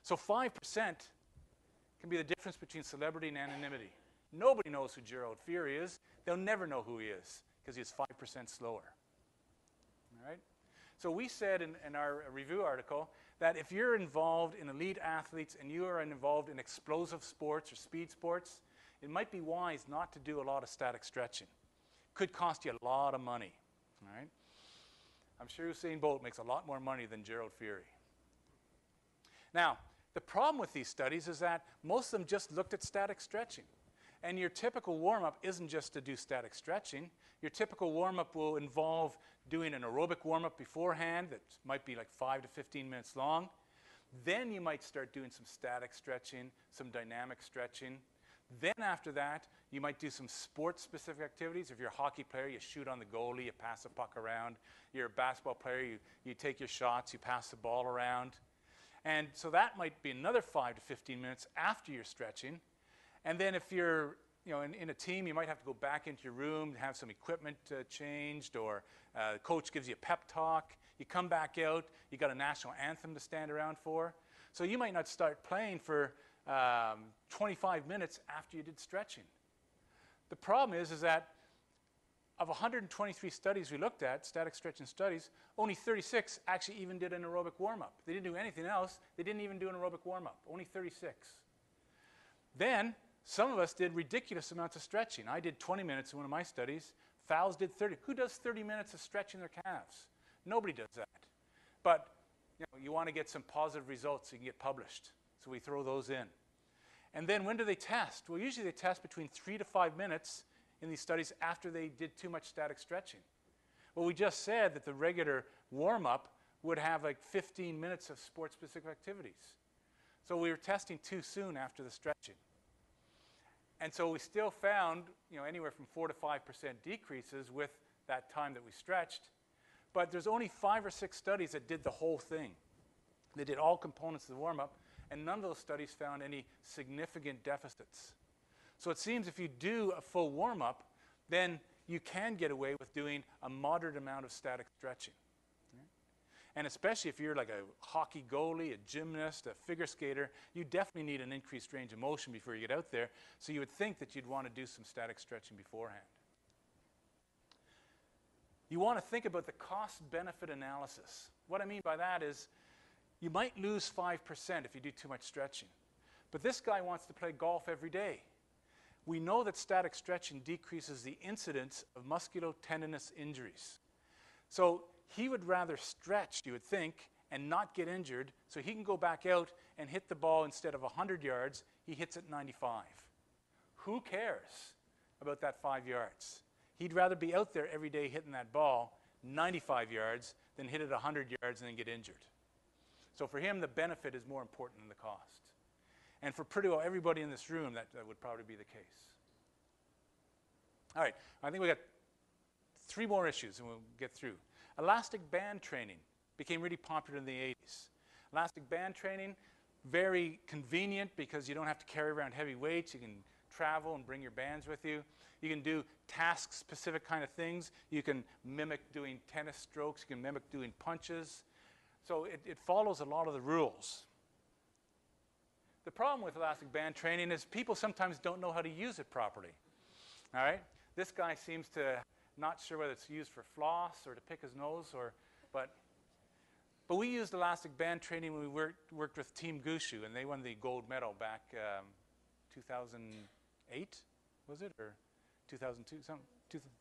So 5% can be the difference between celebrity and anonymity. Nobody knows who Gerald Feary is. They'll never know who he is because he's 5% slower. All right? So we said in our review article that if you're involved in elite athletes and you are involved in explosive sports or speed sports, it might be wise not to do a lot of static stretching. Could cost you a lot of money. All right? I'm sure Usain Bolt makes a lot more money than Gerald Feary. Now, the problem with these studies is that most of them just looked at static stretching. And your typical warm-up isn't just to do static stretching. Your typical warm-up will involve doing an aerobic warm-up beforehand that might be like 5 to 15 minutes long. Then you might start doing some static stretching, some dynamic stretching. Then after that, you might do some sport-specific activities. If you're a hockey player, you shoot on the goalie, you pass the puck around. You're a basketball player, you take your shots, you pass the ball around. And so that might be another 5 to 15 minutes after your stretching. And then if you're in a team, you might have to go back into your room, have some equipment changed, or the coach gives you a pep talk. You come back out, you got a national anthem to stand around for. So you might not start playing for 25 minutes after you did stretching. The problem is that of 123 studies we looked at, static stretching studies, only 36 actually even did an aerobic warm-up. They didn't do anything else. They didn't even do an aerobic warm-up, only 36. Then some of us did ridiculous amounts of stretching. I did 20 minutes in one of my studies. Fowles did 30. Who does 30 minutes of stretching their calves? Nobody does that. But you want to get some positive results so you can get published. So we throw those in. And then when do they test? Well, usually they test between 3 to 5 minutes in these studies after they did too much static stretching. Well, we just said that the regular warm-up would have like 15 minutes of sport-specific activities. So we were testing too soon after the stretching. And so we still found, anywhere from 4 to 5% decreases with that time that we stretched. But there's only 5 or 6 studies that did the whole thing. They did all components of the warm-up, and none of those studies found any significant deficits. So it seems if you do a full warm-up, then you can get away with doing a moderate amount of static stretching. And especially if you're like a hockey goalie, a gymnast, a figure skater, you definitely need an increased range of motion before you get out there. So you would think that you'd want to do some static stretching beforehand. You want to think about the cost-benefit analysis. What I mean by that is you might lose 5% if you do too much stretching. But this guy wants to play golf every day. We know that static stretching decreases the incidence of musculotendinous injuries. So he would rather stretch, you would think, and not get injured, so he can go back out and hit the ball instead of 100 yards, he hits it 95. Who cares about that 5 yards? He'd rather be out there every day hitting that ball 95 yards than hit it 100 yards and then get injured. So for him, the benefit is more important than the cost. And for pretty well everybody in this room, that would probably be the case. All right, I think we got 3 more issues and we'll get through. Elastic band training became really popular in the 80s. Elastic band training, very convenient because you don't have to carry around heavy weights. You can travel and bring your bands with you. You can do task-specific kind of things. You can mimic doing tennis strokes. You can mimic doing punches. So it follows a lot of the rules. The problem with elastic band training is people sometimes don't know how to use it properly. All right? This guy seems to not sure whether it's used for floss or to pick his nose, but we used elastic band training when we worked with Team Gushu, and they won the gold medal back 2008, was it, or 2002,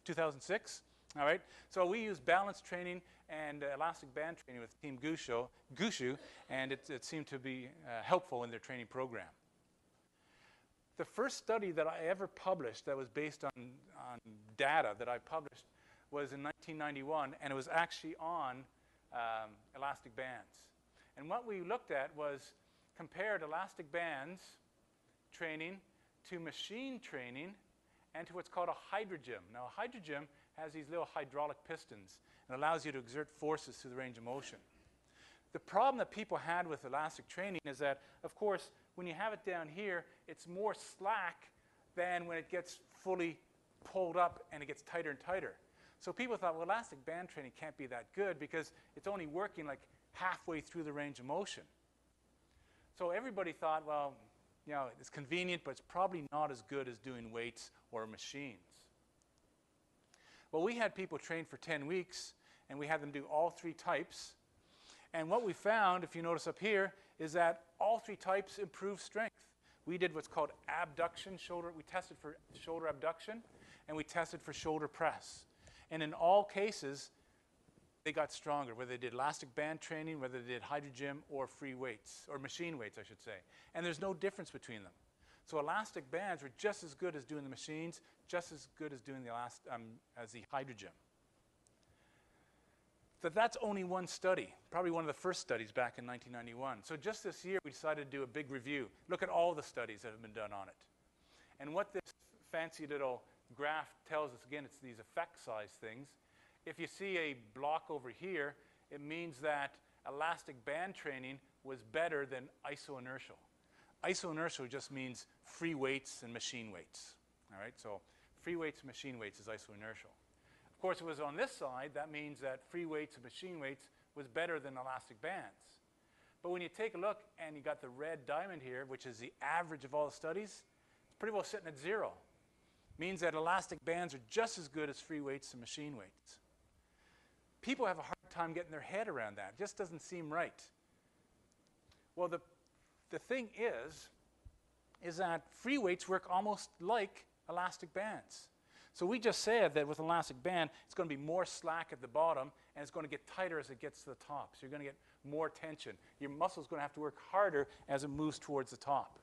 2006? All right. So we used balance training and elastic band training with Team Gushu, and it seemed to be helpful in their training program. The first study that I ever published that was based on data that I published was in 1991, and it was actually on elastic bands. And what we looked at was compared elastic bands training to machine training and to what's called a hydrogym. Now, a hydrogym has these little hydraulic pistons and allows you to exert forces through the range of motion. The problem that people had with elastic training is that, of course, when you have it down here, it's more slack than when it gets fully pulled up and it gets tighter and tighter. So people thought, well, elastic band training can't be that good because it's only working like halfway through the range of motion. So everybody thought, well, it's convenient, but it's probably not as good as doing weights or machines. Well, we had people train for 10 weeks, and we had them do all 3 types. And what we found, if you notice up here, is that all 3 types improve strength. We did what's called abduction shoulder. We tested for shoulder abduction, and we tested for shoulder press. And in all cases, they got stronger, whether they did elastic band training, whether they did hydrogym or free weights, or machine weights, I should say. And there's no difference between them. So elastic bands were just as good as doing the machines, just as good as doing the hydrogym. So that's only one study, probably one of the first studies back in 1991. So just this year, we decided to do a big review, look at all the studies that have been done on it. And what this fancy little graph tells us, again, it's these effect size things. If you see a block over here, it means that elastic band training was better than isoinertial. Isoinertial just means free weights and machine weights. All right, so free weights and machine weights is isoinertial. Of course, it was on this side, that means that free weights and machine weights was better than elastic bands. But when you take a look and you got the red diamond here, which is the average of all the studies, it's pretty well sitting at 0. Means that elastic bands are just as good as free weights and machine weights. People have a hard time getting their head around that. It just doesn't seem right. Well, the thing is that free weights work almost like elastic bands. So we just said that with an elastic band, it's going to be more slack at the bottom, and it's going to get tighter as it gets to the top. So you're going to get more tension. Your muscle's going to have to work harder as it moves towards the top.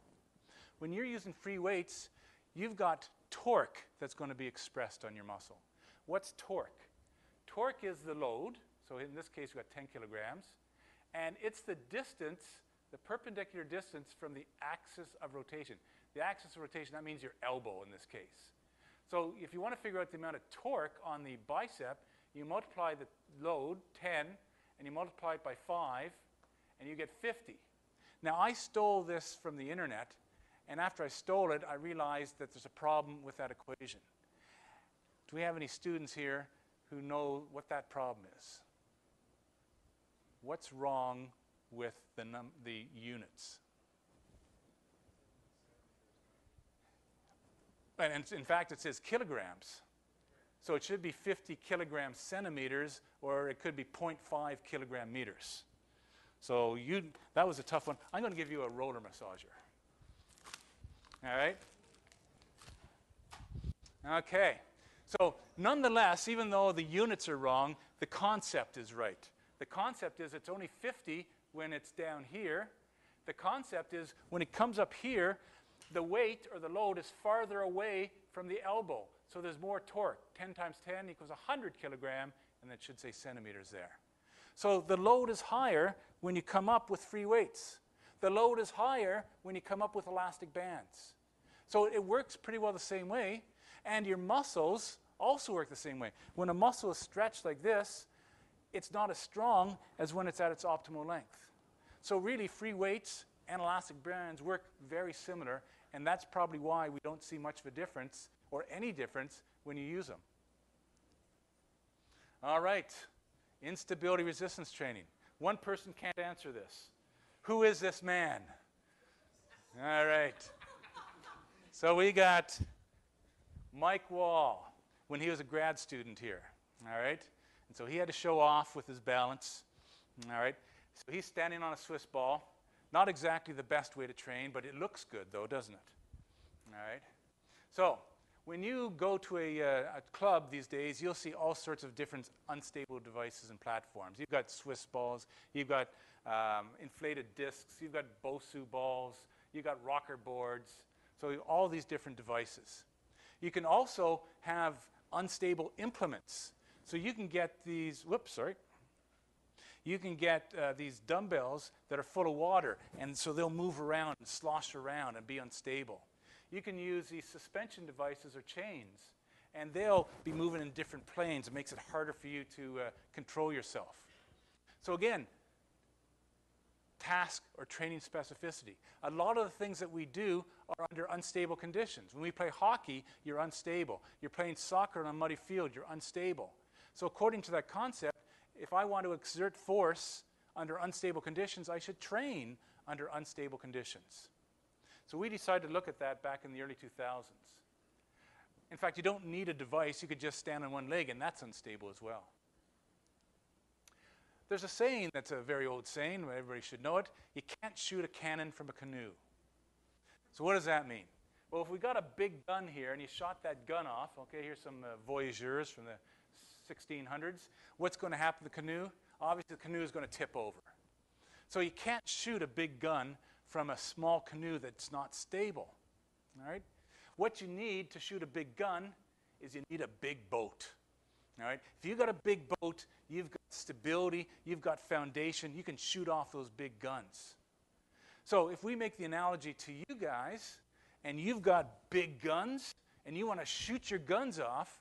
When you're using free weights, you've got torque that's going to be expressed on your muscle. What's torque? Torque is the load. So in this case, we've got 10 kilograms. And it's the distance, the perpendicular distance from the axis of rotation. The axis of rotation, that means your elbow in this case. So if you want to figure out the amount of torque on the bicep, you multiply the load, 10, and you multiply it by 5, and you get 50. Now, I stole this from the internet, and after I stole it, I realized that there's a problem with that equation. Do we have any students here who know what that problem is? What's wrong with the units? And in fact, it says kilograms. So it should be 50 kilogram centimeters, or it could be 0.5 kilogram meters. So that was a tough one. I'm going to give you a roller massager. All right? Okay. So nonetheless, even though the units are wrong, the concept is right. The concept is it's only 50 when it's down here. The concept is when it comes up here, the weight or the load is farther away from the elbow. So there's more torque. 10 times 10 equals 100 kilogram, and that should say centimeters there. So the load is higher when you come up with free weights. The load is higher when you come up with elastic bands. So it works pretty well the same way, and your muscles also work the same way. When a muscle is stretched like this, it's not as strong as when it's at its optimal length. So really, free weights and elastic bands work very similar, and that's probably why we don't see much of a difference, or any difference, when you use them. All right, instability resistance training. One person can't answer this. Who is this man? All right. So we got Mike Wall when he was a grad student here. All right. And so he had to show off with his balance. All right. So he's standing on a Swiss ball. Not exactly the best way to train, but it looks good though, doesn't it? All right. So when you go to a club these days, you'll see all sorts of different unstable devices and platforms. You've got Swiss balls, you've got inflated discs, you've got Bosu balls, you've got rocker boards, so all these different devices. You can also have unstable implements. So you can get these, you can get these dumbbells that are full of water, and so they'll move around and slosh around and be unstable. You can use these suspension devices or chains, and they'll be moving in different planes. It makes it harder for you to control yourself. So again, task or training specificity. A lot of the things that we do are under unstable conditions. When we play hockey, you're unstable. You're playing soccer on a muddy field, you're unstable. So according to that concept, if I want to exert force under unstable conditions, I should train under unstable conditions. So we decided to look at that back in the early 2000s. In fact, you don't need a device. You could just stand on one leg, and that's unstable as well. There's a saying that's a very old saying. Everybody should know it. You can't shoot a cannon from a canoe. So what does that mean? Well, if we got a big gun here, and you shot that gun off, okay, here's some voyageurs from the 1600s. What's going to happen to the canoe? Obviously, the canoe is going to tip over. So you can't shoot a big gun from a small canoe that's not stable. All right? What you need to shoot a big gun is you need a big boat. All right? If you've got a big boat, you've got stability, you've got foundation, you can shoot off those big guns. So if we make the analogy to you guys, and you've got big guns, and you want to shoot your guns off,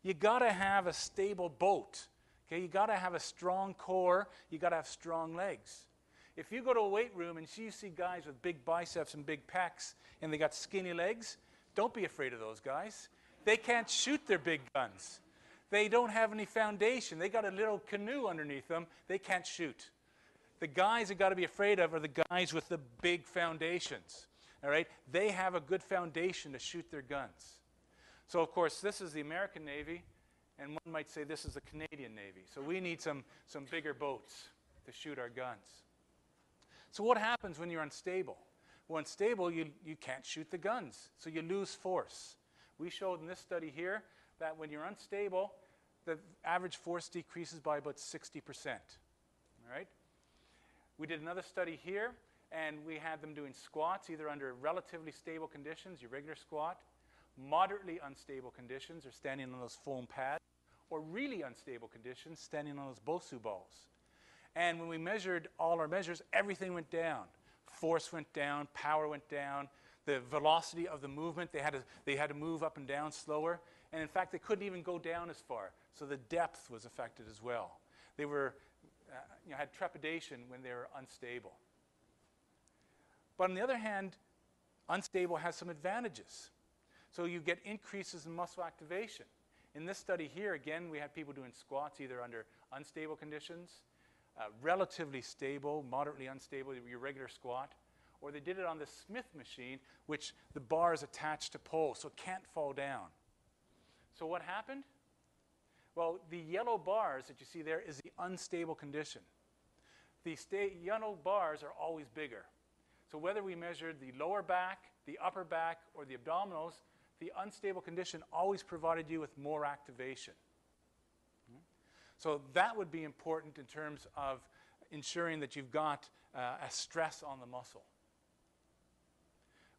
you got to have a stable boat. Okay? You got to have a strong core, you got to have strong legs. If you go to a weight room and you see guys with big biceps and big pecs and they got skinny legs, don't be afraid of those guys. They can't shoot their big guns. They don't have any foundation. They got a little canoe underneath them. They can't shoot. The guys you got to be afraid of are the guys with the big foundations. All right? They have a good foundation to shoot their guns. So, of course, this is the American Navy, and one might say this is the Canadian Navy. So we need some bigger boats to shoot our guns. So what happens when you're unstable? Well, unstable, you can't shoot the guns, so you lose force. We showed in this study here that when you're unstable, the average force decreases by about 60%. All right? We did another study here, and we had them doing squats, either under relatively stable conditions, your regular squat, moderately unstable conditions, or standing on those foam pads, or really unstable conditions, standing on those Bosu balls. And when we measured all our measures, everything went down. Force went down, power went down, the velocity of the movement, they had to move up and down slower. And in fact, they couldn't even go down as far. So the depth was affected as well. They were, had trepidation when they were unstable. But on the other hand, unstable has some advantages. So you get increases in muscle activation. In this study here, again, we had people doing squats either under unstable conditions, relatively stable, moderately unstable, your regular squat, or they did it on the Smith machine, which the bar is attached to poles, so it can't fall down. So what happened? Well, the yellow bars that you see there is the unstable condition. The yellow bars are always bigger. So whether we measured the lower back, the upper back, or the abdominals, the unstable condition always provided you with more activation. So that would be important in terms of ensuring that you've got a stress on the muscle.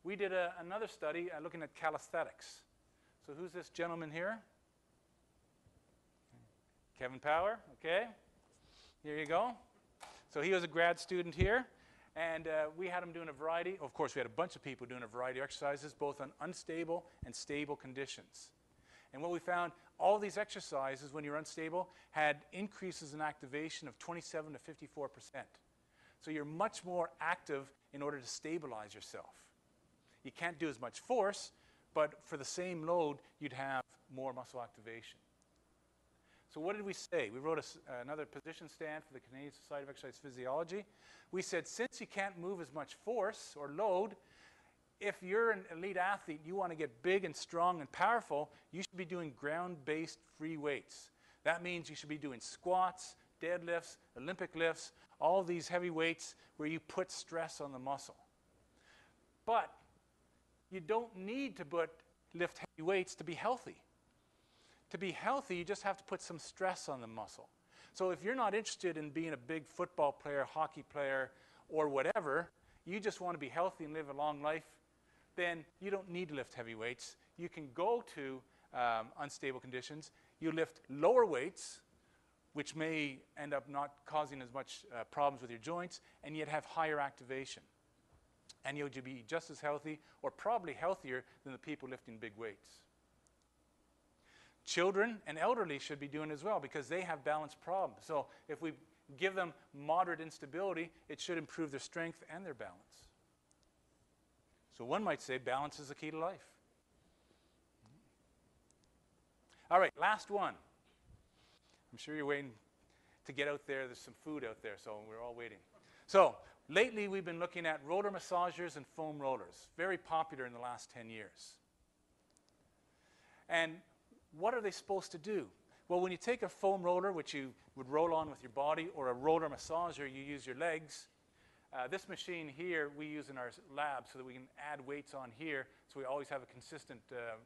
We did another study looking at calisthenics. So who's this gentleman here? Kevin Power, okay. Here you go. So he was a grad student here, and we had him doing a variety. Of course, we had a bunch of people doing a variety of exercises, both on unstable and stable conditions. And what we found, all these exercises, when you're unstable, had increases in activation of 27 to 54%. So you're much more active in order to stabilize yourself. You can't do as much force, but for the same load, you'd have more muscle activation. So what did we say? We wrote another position stand for the Canadian Society of Exercise Physiology. We said, since you can't move as much force or load, if you're an elite athlete, you want to get big and strong and powerful, you should be doing ground-based free weights. That means you should be doing squats, deadlifts, Olympic lifts, all these heavy weights where you put stress on the muscle. But you don't need to lift heavy weights to be healthy. To be healthy, you just have to put some stress on the muscle. So if you're not interested in being a big football player, hockey player, or whatever, you just want to be healthy and live a long life, then you don't need to lift heavy weights. You can go to unstable conditions. You lift lower weights, which may end up not causing as much problems with your joints, and yet have higher activation. And you'll be just as healthy, or probably healthier, than the people lifting big weights. Children and elderly should be doing it as well, because they have balance problems. So if we give them moderate instability, it should improve their strength and their balance. So one might say balance is the key to life. All right, last one. I'm sure you're waiting to get out there. There's some food out there, so we're all waiting. So lately we've been looking at roller massagers and foam rollers. Very popular in the last 10 years. And what are they supposed to do? Well, when you take a foam roller, which you would roll on with your body, or a roller massager, you use your legs. This machine here we use in our lab so that we can add weights on here, so we always have a consistent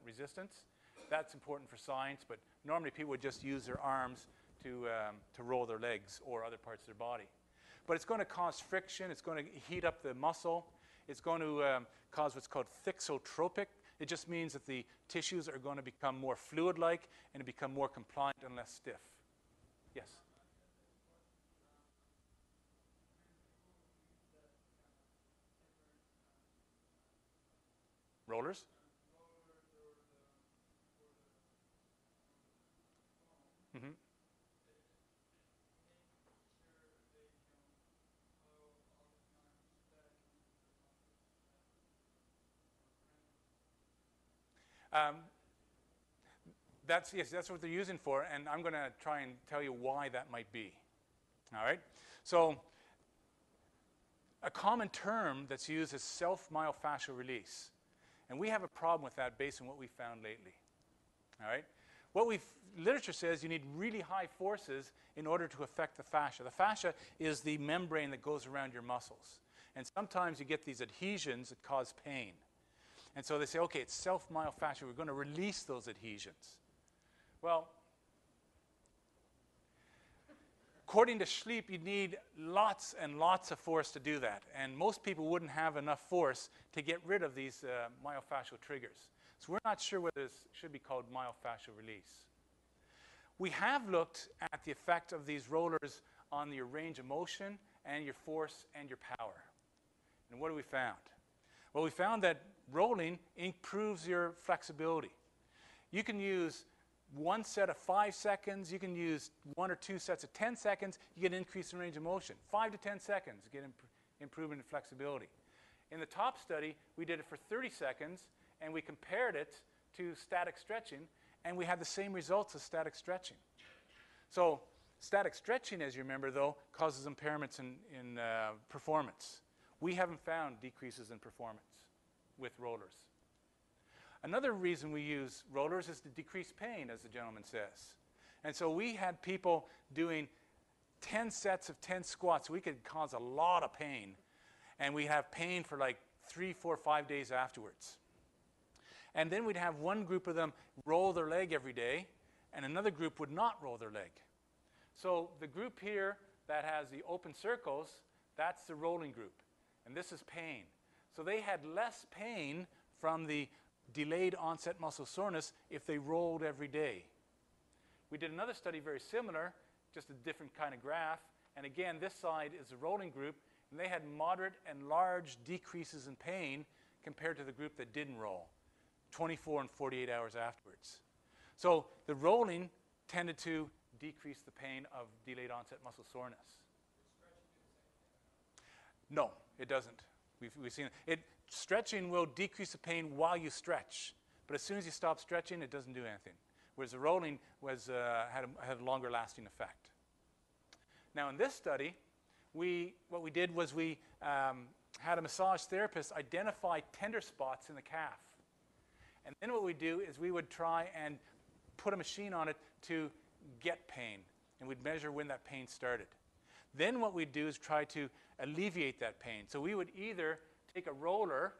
resistance. That's important for science, but normally people would just use their arms to roll their legs or other parts of their body. But it's going to cause friction. It's going to heat up the muscle. It's going to cause what's called thixotropic. It just means that the tissues are going to become more fluid-like and become more compliant and less stiff. Yes? Rollers? Mm-hmm. That's what they're using for, and I'm going to try and tell you why that might be. All right? So a common term that's used is self-myofascial release. And we have a problem with that based on what we found lately. All right? Literature says you need really high forces in order to affect the fascia. The fascia is the membrane that goes around your muscles. And sometimes you get these adhesions that cause pain. And so they say, okay, it's self-myofascial. We're going to release those adhesions. Well, according to Schlepp, you need lots and lots of force to do that. And most people wouldn't have enough force to get rid of these myofascial triggers. So we're not sure whether this should be called myofascial release. We have looked at the effect of these rollers on your range of motion and your force and your power. And what have we found? Well, we found that rolling improves your flexibility. You can use one set of 5 seconds, you can use 1 or 2 sets of 10 seconds, you get an increase in range of motion. 5 to 10 seconds, you get improvement in flexibility. In the top study, we did it for 30 seconds, and we compared it to static stretching, and we had the same results as static stretching. So static stretching, as you remember, though, causes impairments in performance. We haven't found decreases in performance with rollers. Another reason we use rollers is to decrease pain, as the gentleman says. And so we had people doing 10 sets of 10 squats. We could cause a lot of pain, and we have pain for like 3, 4, 5 days afterwards. And then we'd have one group of them roll their leg every day, and another group would not roll their leg. So the group here that has the open circles, that's the rolling group, and this is pain. So they had less pain from the delayed onset muscle soreness if they rolled every day. We did another study very similar, just a different kind of graph, and again this side is the rolling group, and they had moderate and large decreases in pain compared to the group that didn't roll, 24 and 48 hours afterwards. So the rolling tended to decrease the pain of delayed onset muscle soreness. No, it doesn't. We've seen it. Stretching will decrease the pain while you stretch, but as soon as you stop stretching, it doesn't do anything. Whereas the rolling was, had a longer lasting effect. Now in this study, what we did was we had a massage therapist identify tender spots in the calf. And then what we do is we would try and put a machine on it to get pain, and we'd measure when that pain started. Then what we'd do is try to alleviate that pain. So we would either take a roller,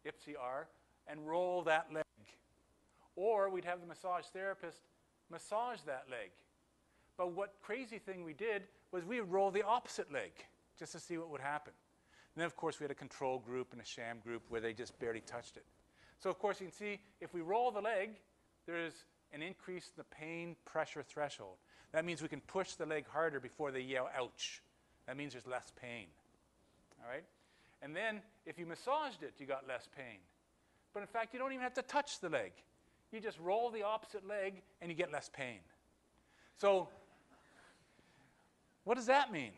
IPCR, and roll that leg. Or we'd have the massage therapist massage that leg. But what crazy thing we did was we would roll the opposite leg just to see what would happen. And then, of course, we had a control group and a sham group where they just barely touched it. So, of course, you can see if we roll the leg, there is an increase in the pain pressure threshold. That means we can push the leg harder before they yell, ouch. That means there's less pain. All right? And then if you massaged it, you got less pain. But in fact, you don't even have to touch the leg. You just roll the opposite leg and you get less pain. So what does that mean?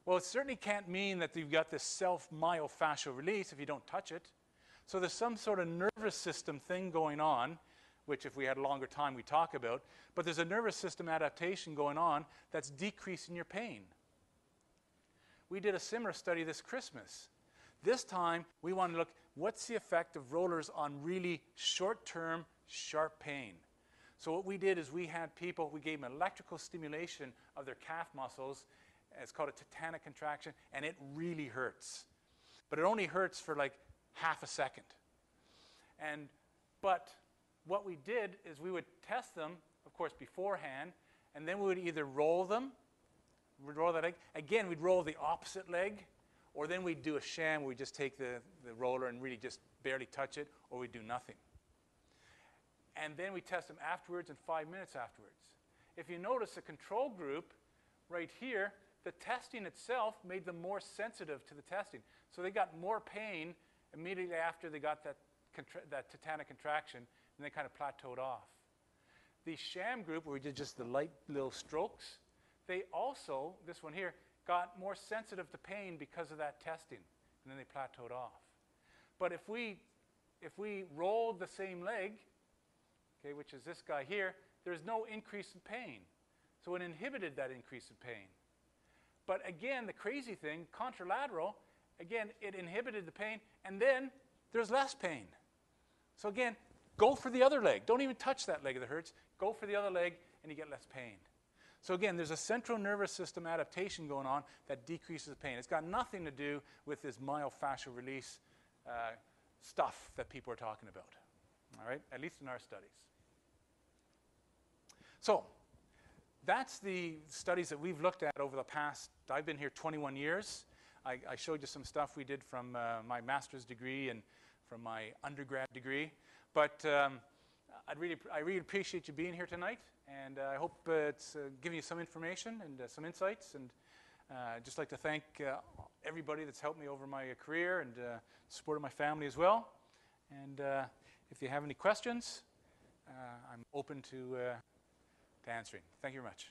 Well, it certainly can't mean that you've got this self-myofascial release if you don't touch it. So there's some sort of nervous system thing going on, which if we had a longer time we'd talk about, but there's a nervous system adaptation going on that's decreasing your pain. We did a similar study this Christmas. This time, we want to look, what's the effect of rollers on really short-term, sharp pain? So what we did is we had people, we gave them electrical stimulation of their calf muscles. It's called a tetanic contraction, and it really hurts. But it only hurts for like half a second. But what we did is we would test them, of course, beforehand, and then we would either roll them, we'd roll that leg. Again, we'd roll the opposite leg, or then we'd do a sham where we just take the roller and really just barely touch it, or we'd do nothing. And then we test them afterwards and 5 minutes afterwards. If you notice the control group right here, the testing itself made them more sensitive to the testing. So they got more pain immediately after they got that tetanic contraction, and they kind of plateaued off. The sham group, where we did just the light little strokes, they also, this one here, got more sensitive to pain because of that testing, and then they plateaued off. But if we rolled the same leg, okay, which is this guy here, there's no increase in pain. So it inhibited that increase in pain. But again, the crazy thing, contralateral, again, it inhibited the pain, and then there's less pain. So again, go for the other leg. Don't even touch that leg that hurts. Go for the other leg, and you get less pain. So again, there's a central nervous system adaptation going on that decreases the pain. It's got nothing to do with this myofascial release stuff that people are talking about, all right, at least in our studies. So that's the studies that we've looked at over the past, I've been here 21 years. I showed you some stuff we did from my master's degree and from my undergrad degree. But I really appreciate you being here tonight, and I hope it's giving you some information and some insights. And I'd just like to thank everybody that's helped me over my career and supported my family as well. And if you have any questions, I'm open to answering. Thank you very much.